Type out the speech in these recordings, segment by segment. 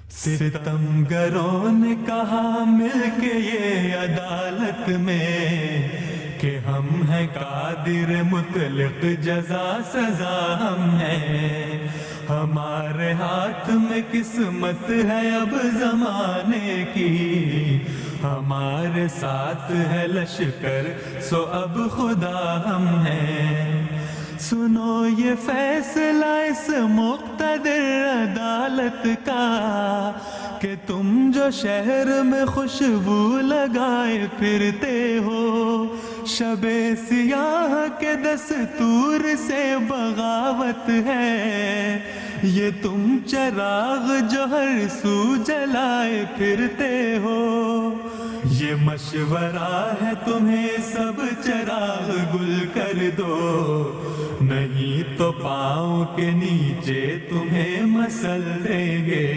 ستمگروں نے کہا مل کے یہ عدالت میں کہ ہم ہیں قادر مطلق، جزا سزا ہم ہیں، ہمارے ہاتھ میں قسمت ہے اب زمانے کی، ہمارے ساتھ ہے لشکر سو اب خدا ہم ہیں۔ سنو یہ فیصلہ اس مقتدر عدالت کا کہ تم جو شہر میں خوشبو لگائے پھرتے ہو، شب سیاہ کے دستور سے بغاوت ہے، یہ تم چراغ جو ہر سو جلائے پھرتے ہو، یہ مشورہ ہے تمہیں سب چراغ گل کر دو، نہیں تو پاؤں کے نیچے تمہیں مسل دیں گے،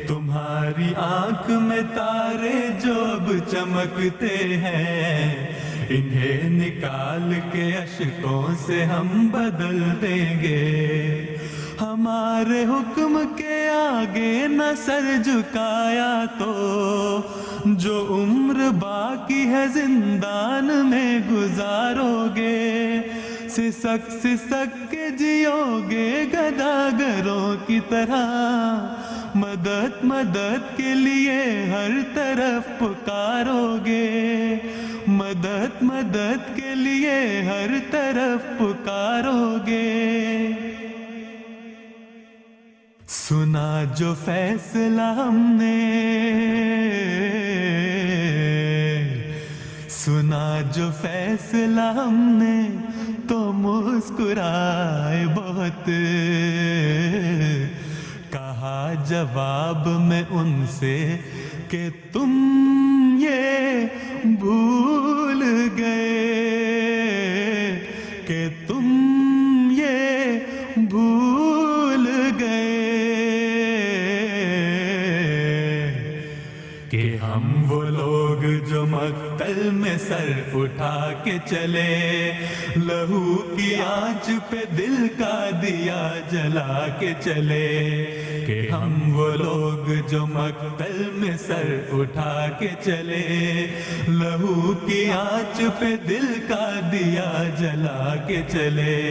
تمہاری آنکھ میں تارے جو اب چمکتے ہیں، انہیں نکال کے اشکوں سے ہم بدل دیں گے، ہمارے حکم کے آگے نہ سر جھکایا تو جو عمر باقی ہے زندان میں گزارو گے، سسک سسک کے جیو گے گداگروں کی طرح، مدد مدد کے لیے ہر طرف پکارو گے، مدد مدد کے لیے ہر طرف پکارو گے۔ سنا جو فیصلہ ہم نے، سنا جو فیصلہ ہم نے تو مسکرائے بہت، کہا جواب میں ان سے کہ تم یہ بھول گئے، کہ تم یہ بھول گئے کہ ہم وہ لوگ جو مقتل میں سر اٹھا کے چلے، لہو کی آنچ پہ دل کا دیا جلا کے چلے، کہ ہم وہ لوگ جو مقتل میں سر اٹھا کے چلے، لہو کی آنچ پہ دل کا دیا جلا کے چلے،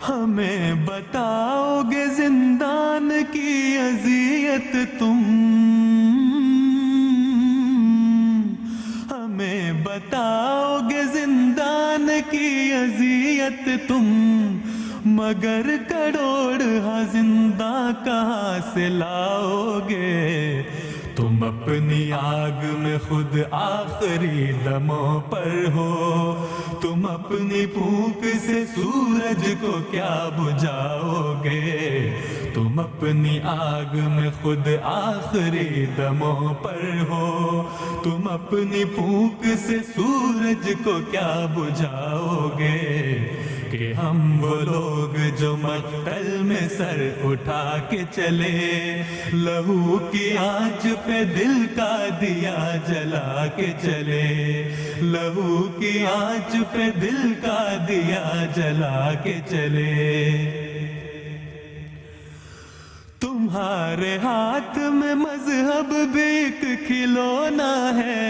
ہمیں بتاؤ گے زندان کی اذیت تم، ہمیں بتاؤ گے زندان کی اذیت تم، مگر کروڑ زندہ کہاں سے لاؤ گے، تم اپنی آگ میں خود آخری دموں پر ہو، تم اپنی پھونک سے سورج کو کیا بجھاؤ گے، تم اپنی آگ میں خود آخری دموں پر ہو، تم اپنی پھونک سے سورج کو کیا بجھاؤ گے، کہ ہم وہ لوگ جو مقتل میں سر اٹھا کے چلے، لہو کی آنچ پہ دل کا دیا جلا کے چلے، لہو کی آنچ پہ دل کا دیا جلا کے چلے، تمہارے ہاتھ میں مذہب بھی ایک کھلونا ہے،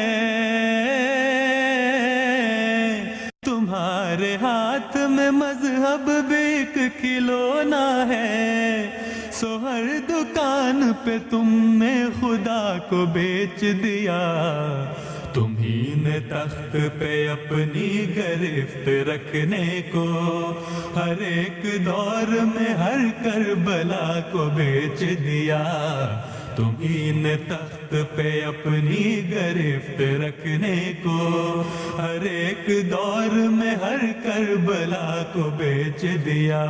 تمہارے ہاتھ میں مذہب بھی ایک کھلونا ہے، سو ہر دکان پہ تم نے خدا کو بیچ دیا، تمہیں نے تخت پہ اپنی گرفت رکھنے کو، ہر ایک دور میں ہر کربلا کو بیچ دیا، تمہیں نے تخت پہ اپنی گرفت رکھنے کو، ہر ایک دور میں ہر کربلا کو بیچ دیا،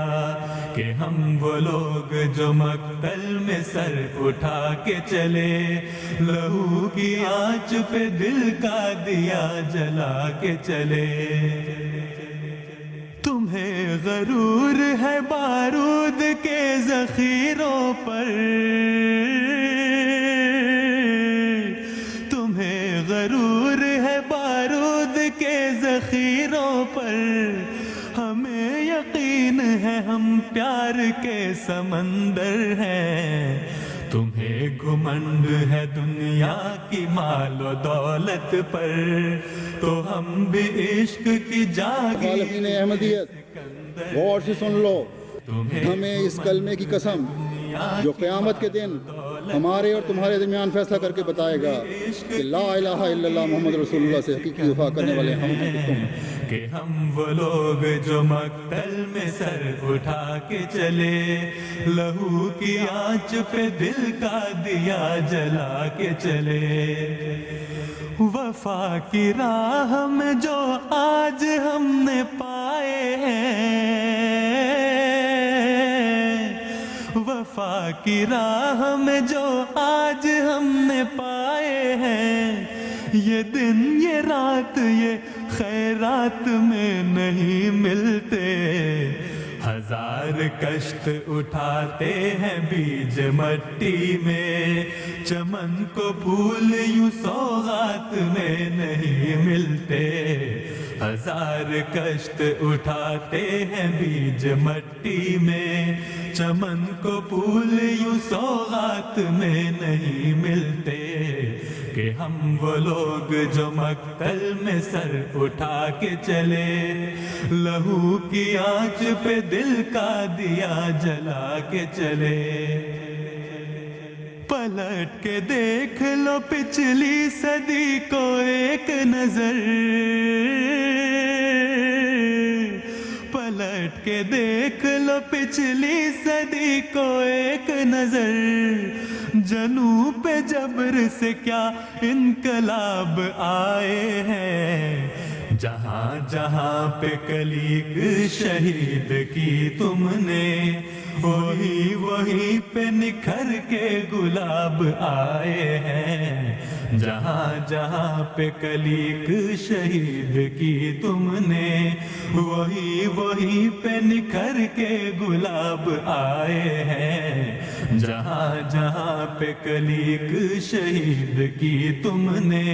کہ ہم وہ لوگ جو مقتل میں سر اٹھا کے چلے، لہو کی آنچ پہ دل کا دیا جلا کے چلے، تمہیں غرور ہے بارود کے ذخیروں پر، تمہیں غرور ہے بارود کے ذخیروں پر، ہمیں یقین ہے ہم پیار کے سمندر ہیں، تمہیں گھمنڈ ہے دنیا کی مال و دولت پر، تو ہم بھی عشق کی جاگیر مخالفین احمدیت غور سے سن لو، ہمیں اس کلمے کی قسم جو قیامت کے دن ہمارے اور تمہارے درمیان فیصلہ کر کے بتائے گا کہ لا الہ الا اللہ محمد رسول اللہ سے حقیقی وفا کرنے والے ہم ہیں کہ تم، کہ ہم وہ لوگ جو مقتل میں سر اٹھا کے چلے، لہو کی آنچ پہ دل کا دیا جلا کے چلے، وفا کی راہ میں جو آج ہم نے پائے ہیں، وفا کی راہ میں جو آج ہم نے پائے ہیں، یہ دن یہ رات یہ خیرات میں نہیں ملتے، ہزار کشت اٹھاتے ہیں بیج مٹی میں، چمن کو پھول یوں سوغات میں نہیں ملتے، ہزار کشت اٹھاتے ہیں بیج مٹی میں، چمن کو پھول یوں سوغات میں نہیں ملتے، کہ ہم وہ لوگ جو مقتل میں سر اٹھا کے چلے، لہو کی آنچ پہ دل کا دیا جلا کے چلے، پلٹ کے دیکھ لو پچھلی صدی کو ایک نظر، پلٹ کے دیکھ لو پچھلی صدی کو ایک نظر، جنوب پہ جبر سے کیا انقلاب آئے ہیں، جہاں جہاں پہ کلیگ شہید کی تم نے، وہی وہی پہ نکھر کے گلاب آئے ہیں، جہاں جہاں پہ کلیگ شہید کی تم نے، وہی وہی پہ نکھر کے گلاب آئے ہیں، جہاں جہاں پہ کلیگ شہید کی تم نے،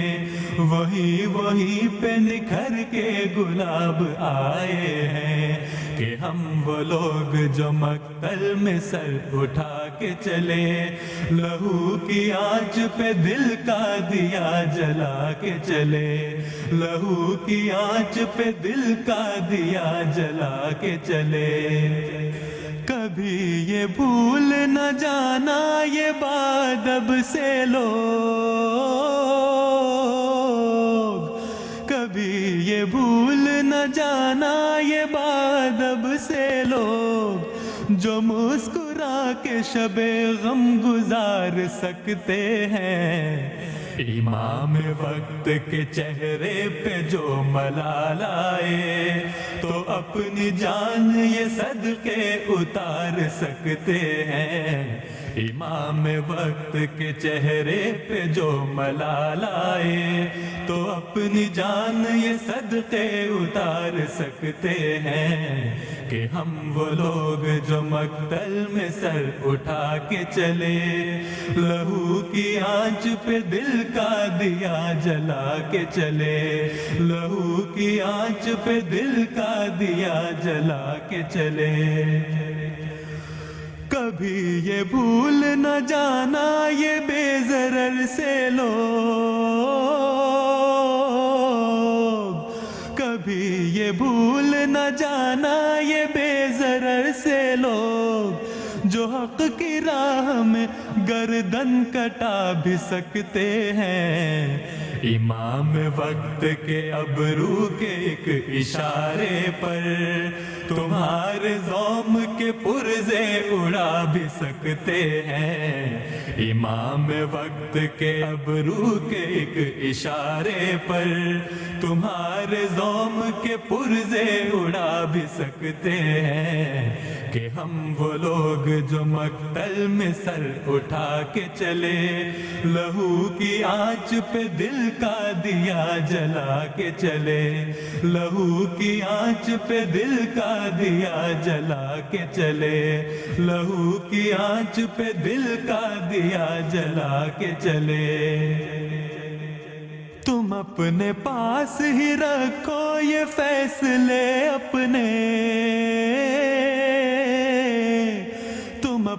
وہی وہی پہ نکھر کے گلاب آئے ہیں، کہ ہم وہ لوگ جو مقتل میں سر اٹھا کے چلے، لہو کی آنچ پہ دل کا دیا جلا کے چلے، لہو کی آنچ پہ دل کا دیا جلا کے چلے، کبھی یہ بھول نہ جانا یہ بات اب سے لوگ، کبھی یہ بھول نہ جانا یہ بات اب سے لوگ، جو مسکرا کے شب غم گزار سکتے ہیں، امام وقت کے چہرے پہ جو ملال آئے، تو اپنی جان یہ صدقے اتار سکتے ہیں، امام وقت کے چہرے پہ جو ملال آئے، تو اپنی جان یہ صدقے اتار سکتے ہیں، کہ ہم وہ لوگ جو مقتل میں سر اٹھا کے چلے، لہو کی آنچ پہ دل کا دیا جلا کے چلے، لہو کی آنچ پہ دل کا دیا جلا کے چلے، کبھی یہ بھول نہ جانا یہ بے ضرر سے لوگ، کبھی یہ بھول نہ جانا یہ بے ضرر سے لوگ، جو حق کی راہ میں گردن کٹا بھی سکتے ہیں، امام وقت کے ابرو کے ایک اشارے پر تمہارے زوم کے پرزے اڑا بھی سکتے ہیں، امام وقت کے ابرو کے ایک اشارے پر تمہارے زوم کے پرزے اڑا بھی سکتے ہیں، کہ ہم وہ لوگ جو مقتل میں سر اٹھا کے چلے، لہو کی آنچ پہ دل کا دیا جلا کے چلے، لہو کی آنچ پہ دل کا دیا جلا کے چلے، لہو کی آنچ پہ دل کا دیا جلا کے چلے، تم اپنے پاس ہی رکھو یہ فیصلے اپنے، تم